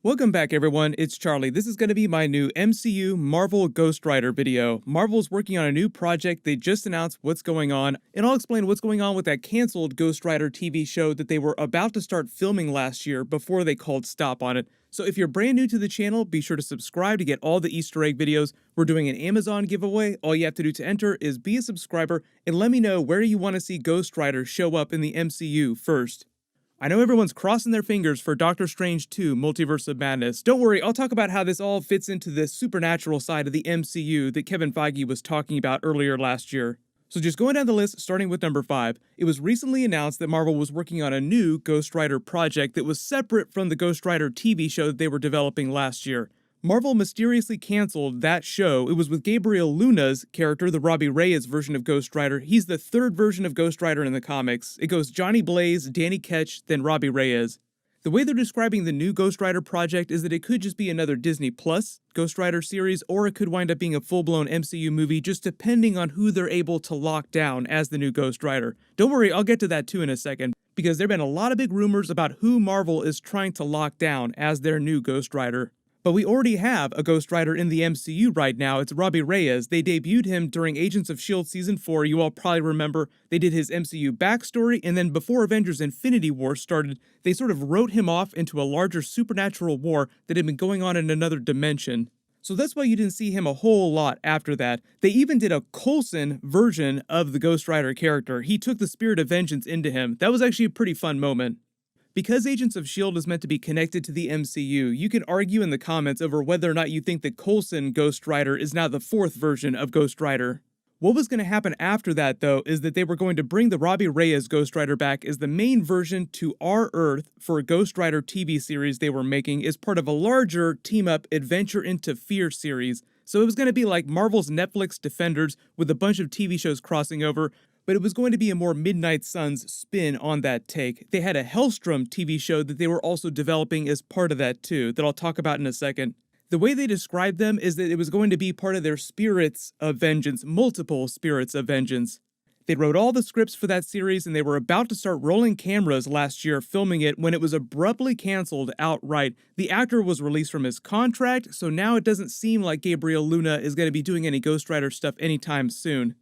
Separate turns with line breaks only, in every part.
Welcome back, everyone. It's Charlie. This is going to be my new MCU Marvel Ghost Rider video. Marvel's working on a new project. They just announced what's going on, and I'll explain what's going on with that canceled Ghost Rider TV show that they were about to start filming last year before they called stop on it. So if you're brand new to the channel, be sure to subscribe to get all the Easter egg videos. We're doing an Amazon giveaway. All you have to do to enter is be a subscriber and let me know where you want to see Ghost Rider show up in the MCU first. I know everyone's crossing their fingers for Doctor Strange 2 Multiverse of Madness. Don't worry, I'll talk about how this all fits into the supernatural side of the MCU that Kevin Feige was talking about earlier last year. So just going down the list, starting with number 5, it was recently announced that Marvel was working on a new Ghost Rider project that was separate from the Ghost Rider TV show that they were developing last year. Marvel mysteriously canceled that show. It was with Gabriel Luna's character, the Robbie Reyes version of Ghost Rider. He's the third version of Ghost Rider in the comics. It goes Johnny Blaze, Danny Ketch, then Robbie Reyes. The way they're describing the new Ghost Rider project is that it could just be another Disney Plus Ghost Rider series, or it could wind up being a full-blown MCU movie, just depending on who they're able to lock down as the new Ghost Rider. Don't worry, I'll get to that too in a second, because there have been a lot of big rumors about who Marvel is trying to lock down as their new Ghost Rider. But we already have a Ghost Rider in the MCU right now. It's Robbie Reyes. They debuted him during Agents of S.H.I.E.L.D. Season 4. You all probably remember they did his MCU backstory, and then before Avengers Infinity War started, they sort of wrote him off into a larger supernatural war that had been going on in another dimension. So that's why you didn't see him a whole lot after that. They even did a Coulson version of the Ghost Rider character. He took the spirit of vengeance into him. That was actually a pretty fun moment. Because Agents of S.H.I.E.L.D. is meant to be connected to the MCU, you can argue in the comments over whether or not you think that Coulson Ghost Rider is now the fourth version of Ghost Rider. What was going to happen after that, though, is that they were going to bring the Robbie Reyes Ghost Rider back as the main version to our Earth for a Ghost Rider TV series they were making as part of a larger team-up Adventure into Fear series. So it was going to be like Marvel's Netflix Defenders with a bunch of TV shows crossing over, but it was going to be a more Midnight Suns spin on that take. They had a Hellstrom TV show that they were also developing as part of that too, that I'll talk about in a second. The way they described them is that it was going to be part of their Spirits of Vengeance, multiple Spirits of Vengeance. They wrote all the scripts for that series and they were about to start rolling cameras last year filming it when it was abruptly canceled outright. The actor was released from his contract, so now it doesn't seem like Gabriel Luna is going to be doing any Ghost Rider stuff anytime soon.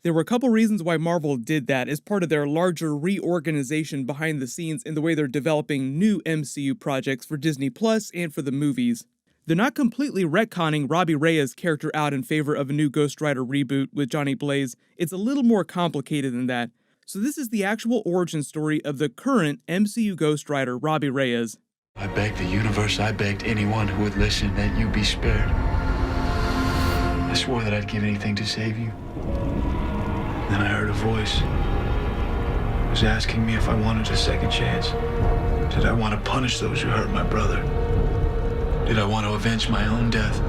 There were a couple reasons why Marvel did that as part of their larger reorganization behind the scenes in the way they're developing new MCU projects for Disney Plus and for the movies. They're not completely retconning Robbie Reyes' character out in favor of a new Ghost Rider reboot with Johnny Blaze. It's a little more complicated than that. So this is the actual origin story of the current MCU Ghost Rider, Robbie Reyes.
I begged the universe, I begged anyone who would listen that you be spared. I swore that I'd give anything to save you. Then I heard a voice. It was asking me if I wanted a second chance. Did I want to punish those who hurt my brother? Did I want to avenge my own death?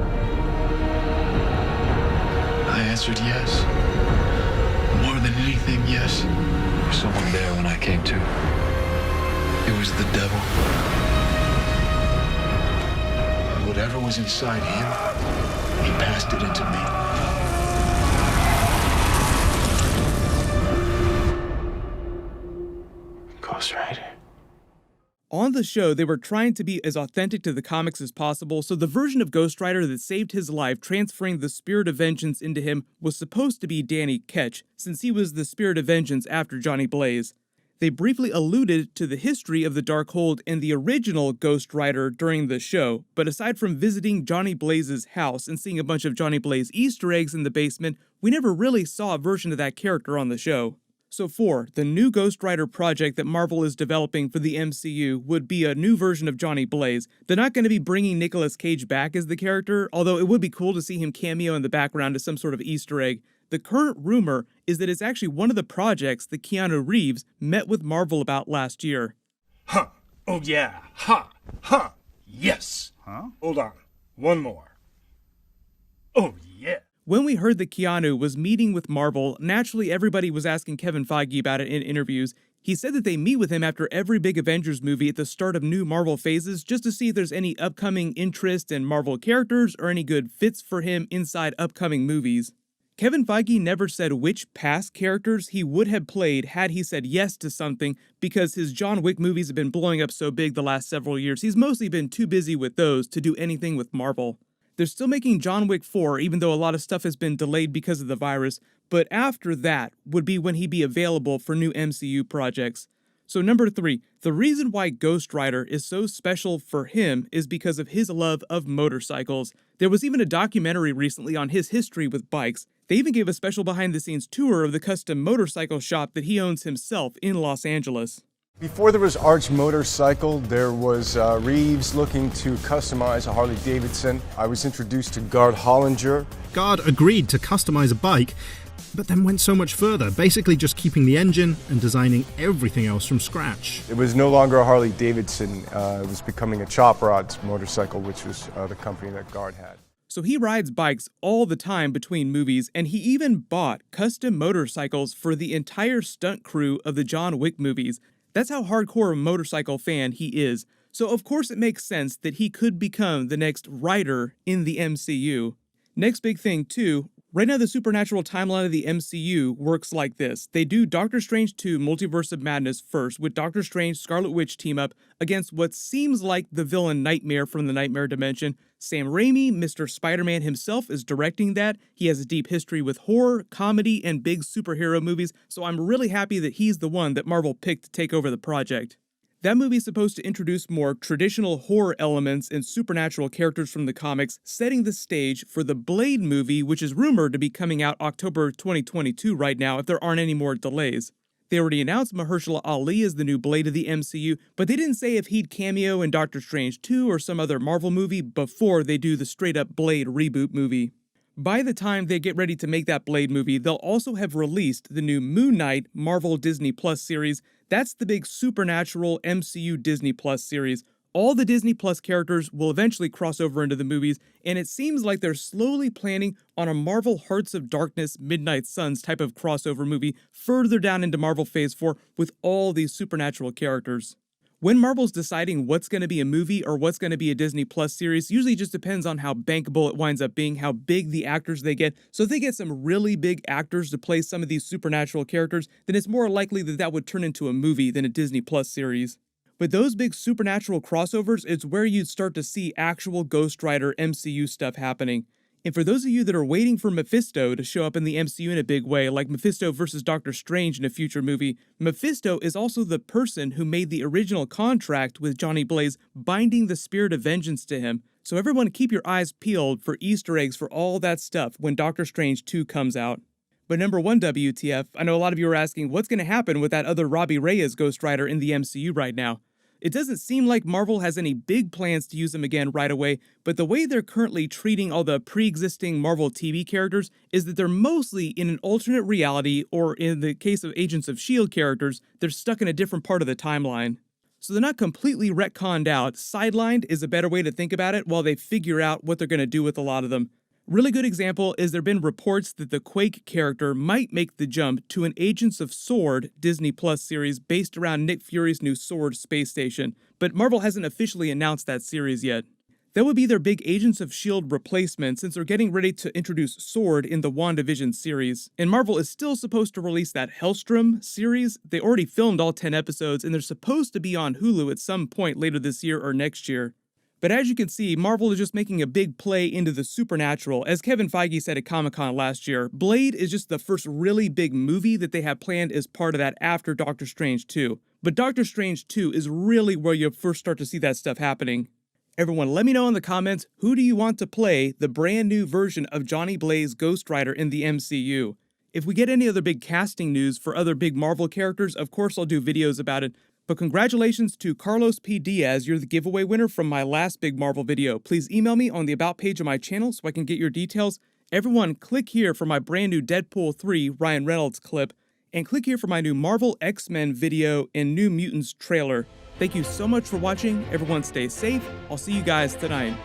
I answered yes. More than anything, yes. There was someone there when I came to. It was the devil. Whatever was inside him, he passed it into me. Ghost Rider.
On the show, they were trying to be as authentic to the comics as possible, so the version of Ghost Rider that saved his life, transferring the Spirit of Vengeance into him, was supposed to be Danny Ketch, since he was the Spirit of Vengeance after Johnny Blaze. They briefly alluded to the history of the Darkhold in the original Ghost Rider during the show, but aside from visiting Johnny Blaze's house and seeing a bunch of Johnny Blaze Easter eggs in the basement, we never really saw a version of that character on the show. So 4, the new Ghost Rider project that Marvel is developing for the MCU would be a new version of Johnny Blaze. They're not going to be bringing Nicolas Cage back as the character, although it would be cool to see him cameo in the background as some sort of Easter egg. The current rumor is that it's actually one of the projects that Keanu Reeves met with Marvel about last year.
Huh. Oh yeah. Ha. Huh. Yes.
Huh?
Hold on. One more. Oh yeah.
When we heard that Keanu was meeting with Marvel, naturally everybody was asking Kevin Feige about it in interviews. He said that they meet with him after every big Avengers movie at the start of new Marvel phases just to see if there's any upcoming interest in Marvel characters or any good fits for him inside upcoming movies. Kevin Feige never said which past characters he would have played had he said yes to something, because his John Wick movies have been blowing up so big the last several years. He's mostly been too busy with those to do anything with Marvel. They're still making John Wick 4, even though a lot of stuff has been delayed because of the virus, but after that would be when he'd be available for new MCU projects. So number 3, the reason why Ghost Rider is so special for him is because of his love of motorcycles. There was even a documentary recently on his history with bikes. They even gave a special behind-the-scenes tour of the custom motorcycle shop that he owns himself in Los Angeles.
Before there was Arch Motorcycle, there was Reeves looking to customize a Harley-Davidson. I was introduced to Gard Hollinger.
Gard agreed to customize a bike, but then went so much further, basically just keeping the engine and designing everything else from scratch.
It was no longer a Harley-Davidson, it was becoming a Chop Rods motorcycle, which was the company that Gard had.
So he rides bikes all the time between movies, and he even bought custom motorcycles for the entire stunt crew of the John Wick movies. That's how hardcore a motorcycle fan he is. So of course it makes sense that he could become the next Rider in the MCU. Next big thing too, right now the supernatural timeline of the MCU works like this. They do Doctor Strange 2 Multiverse of Madness first, with Doctor Strange Scarlet Witch team up against what seems like the villain Nightmare from the Nightmare Dimension. Sam Raimi, Mr. Spider-Man himself, is directing that. He has a deep history with horror, comedy, and big superhero movies, so I'm really happy that he's the one that Marvel picked to take over the project. That movie is supposed to introduce more traditional horror elements and supernatural characters from the comics, setting the stage for the Blade movie, which is rumored to be coming out October 2022 right now if there aren't any more delays. They already announced Mahershala Ali as the new Blade of the MCU, but they didn't say if he'd cameo in Doctor Strange 2 or some other Marvel movie before they do the straight-up Blade reboot movie. By the time they get ready to make that Blade movie, they'll also have released the new Moon Knight Marvel Disney Plus series. That's the big supernatural MCU Disney Plus series. All the Disney Plus characters will eventually cross over into the movies, and it seems like they're slowly planning on a Marvel Hearts of Darkness Midnight Suns type of crossover movie further down into Marvel Phase 4 with all these supernatural characters. When Marvel's deciding what's going to be a movie or what's going to be a Disney Plus series, usually just depends on how bankable it winds up being, how big the actors they get. So if they get some really big actors to play some of these supernatural characters, then it's more likely that that would turn into a movie than a Disney Plus series. With those big supernatural crossovers, it's where you'd start to see actual Ghost Rider MCU stuff happening. And for those of you that are waiting for Mephisto to show up in the MCU in a big way, like Mephisto vs. Doctor Strange in a future movie, Mephisto is also the person who made the original contract with Johnny Blaze, binding the spirit of vengeance to him. So everyone keep your eyes peeled for Easter eggs for all that stuff when Doctor Strange 2 comes out. But number 1 WTF, I know a lot of you are asking what's going to happen with that other Robbie Reyes Ghost Rider in the MCU right now. It doesn't seem like Marvel has any big plans to use him again right away, but the way they're currently treating all the pre-existing Marvel TV characters is that they're mostly in an alternate reality, or in the case of Agents of S.H.I.E.L.D. characters, they're stuck in a different part of the timeline. So they're not completely retconned out. Sidelined is a better way to think about it while they figure out what they're going to do with a lot of them. Really good example is there have been reports that the Quake character might make the jump to an Agents of S.W.O.R.D. Disney Plus series based around Nick Fury's new S.W.O.R.D. space station, but Marvel hasn't officially announced that series yet. That would be their big Agents of S.H.I.E.L.D. replacement, since they're getting ready to introduce S.W.O.R.D. in the WandaVision series. And Marvel is still supposed to release that Hellstrom series. They already filmed all 10 episodes, and they're supposed to be on Hulu at some point later this year or next year. But as you can see, Marvel is just making a big play into the supernatural. As Kevin Feige said at Comic-Con last year, Blade is just the first really big movie that they have planned as part of that after Doctor Strange 2. But Doctor Strange 2 is really where you'll first start to see that stuff happening. Everyone, let me know in the comments, who do you want to play the brand new version of Johnny Blaze Ghost Rider in the MCU? If we get any other big casting news for other big Marvel characters, of course I'll do videos about it. But congratulations to Carlos P. Diaz, you're the giveaway winner from my last big Marvel video. Please email me on the About page of my channel so I can get your details. Everyone, click here for my brand new Deadpool 3 Ryan Reynolds clip, and click here for my new Marvel X-Men video and New Mutants trailer. Thank you so much for watching. Everyone stay safe. I'll see you guys tonight.